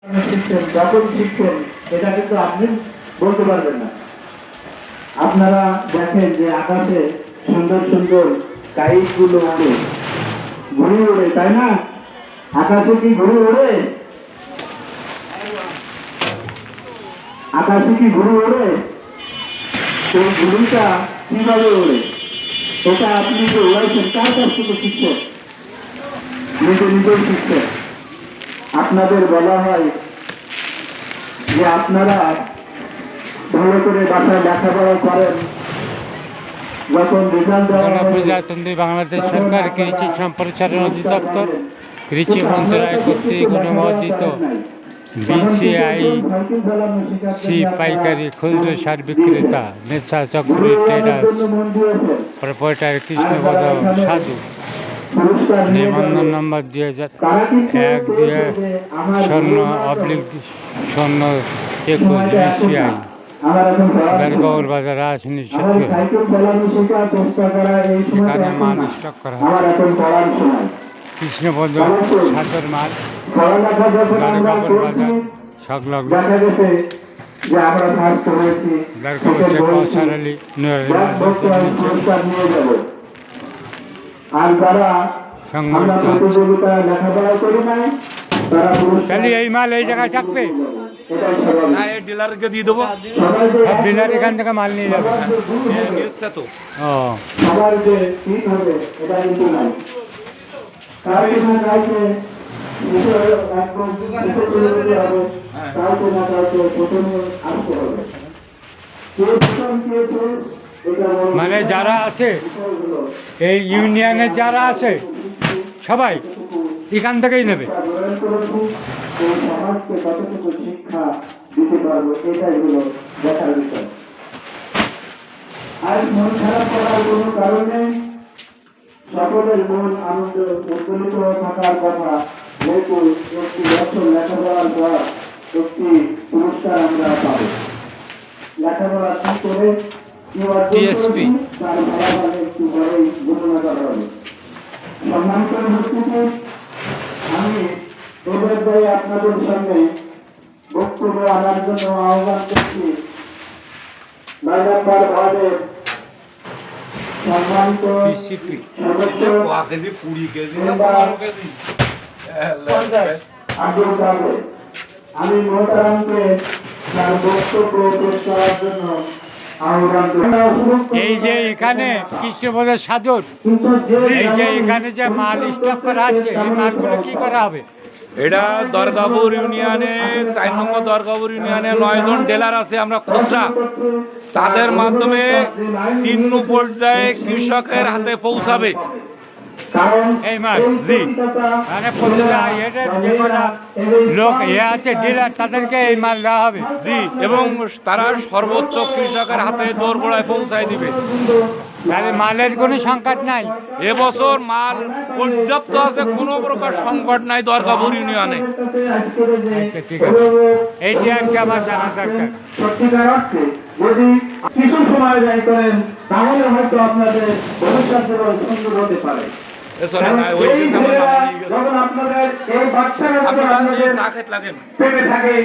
শিখছেন, যখন শিখছেন এটা কিন্তু আপনি বলতে পারবেন না। আপনারা দেখেন যে আকাশে সুন্দর সুন্দর কাইট গুলো ওড়ে, ঘুরে ওড়ে, তাই না? আকাশে কি ঘুরে ওড়ে? আকাশে কি ঘুরে ওড়ে? সেই ঘুড়িটা কিভাবে ওড়ে এটা আপনি যে ওড়াইছেন কার কাছ থেকে শিখছেন? নিজে নিজেই শিখছেন। আপনাদের বলা হয় যে আপনারা ভালো করে বাসায় লেখাপড়া করেন, যখন রেজাল্ট গণপ্রজাতন্ত্রী বাংলাদেশ সরকার কৃষি সম্প্রসারণ অধিদপ্তর কৃষি মন্ত্রণালয় কর্তৃক অনুমোদিত বিসিআইসি পাইকারি ক্ষুদ্র সার বিক্রেতা নেশা চক্রী ট্রেডার্স প্রোপাইটার কৃষ্ণপদ সাধু নিবন্ধন নম্বর 2001/0/21 বিসিআই বেরগৌর বাজার রাজধানী এখানে মাল স্টক করা হয়। কৃষ্ণপদ সাধুর মাল বেরগৌর বাজার সংলগ্ন কৌশালী এই মাল এই জায়গায় থাকবে, ডিলারকে দিয়ে দেবো, ডিলার এখান থেকে মাল নিয়ে যাবে। তো ও মানে যারা আছে এই ইউনিয়নের যারা আছে সবাই এখান থেকেই নেবে। শিক্ষা দিতে পারবো এটাই হলো দেখার বিষয়। আর মন খারাপ করার কোনো কারণে সকলের মন আনন্দ উদ্দোলিত থাকার কথা, যেহেতু একটি বছর লেখাপড়ার পর একটি পুরস্কার আমরা পাবো। লেখাপড়া কি করে কি অর্জন তার ফলাফল একটু পরেই ঘোষণা করা হবে। সম্মানিত উপস্থিতি, আমি এবার আপনাদের সামনে বক্তব্য আনার জন্য আহ্বান করছি 9 নম্বর ওয়ার্ডের সম্মানিত আব্দুল কাদের। আমি মোহতারামকে তার বক্তব্য পেশ করার জন্য আহ্বান করছি। এই যে এখানে কৃষ্ণপদের সাধুর এই যে এখানে যে মাল স্টক করা হচ্ছে, এই মালগুলো কি করা হবে? এটা দরগাপুর ইউনিয়নে 4 নম্বর দরগাপুর ইউনিয়নে 9 জন ডিলার আছে, আমরা খুচরা, তাদের মাধ্যমে 3 পর্যায়ে কৃষকের হাতে পৌঁছাবে এই মাল। জি, মানে লোক আছে ডিলার, তাদেরকে এই মাল দেওয়া হবে। জি, এবং তারা সর্বোচ্চ কৃষকের হাতে দোরগোড়ায় পৌঁছায় দিবে। তাহলে মালের কোনো সংকট নাই, এবছর মাল পর্যাপ্ত আছে, কোনো প্রকার সংকট নাই দরগাপুর ইউনিয়নে। আচ্ছা ঠিক আছে, এইটা একটা আমার জানা দরকার। সত্যিকার অর্থে যদি কিছু সময় ব্যয় করেন তাহলে হয়তো আপনাদের ভবিষ্যৎ সুন্দর হতে পারে। যখন আপনাদের এই বাচ্চারা পেটে থাকে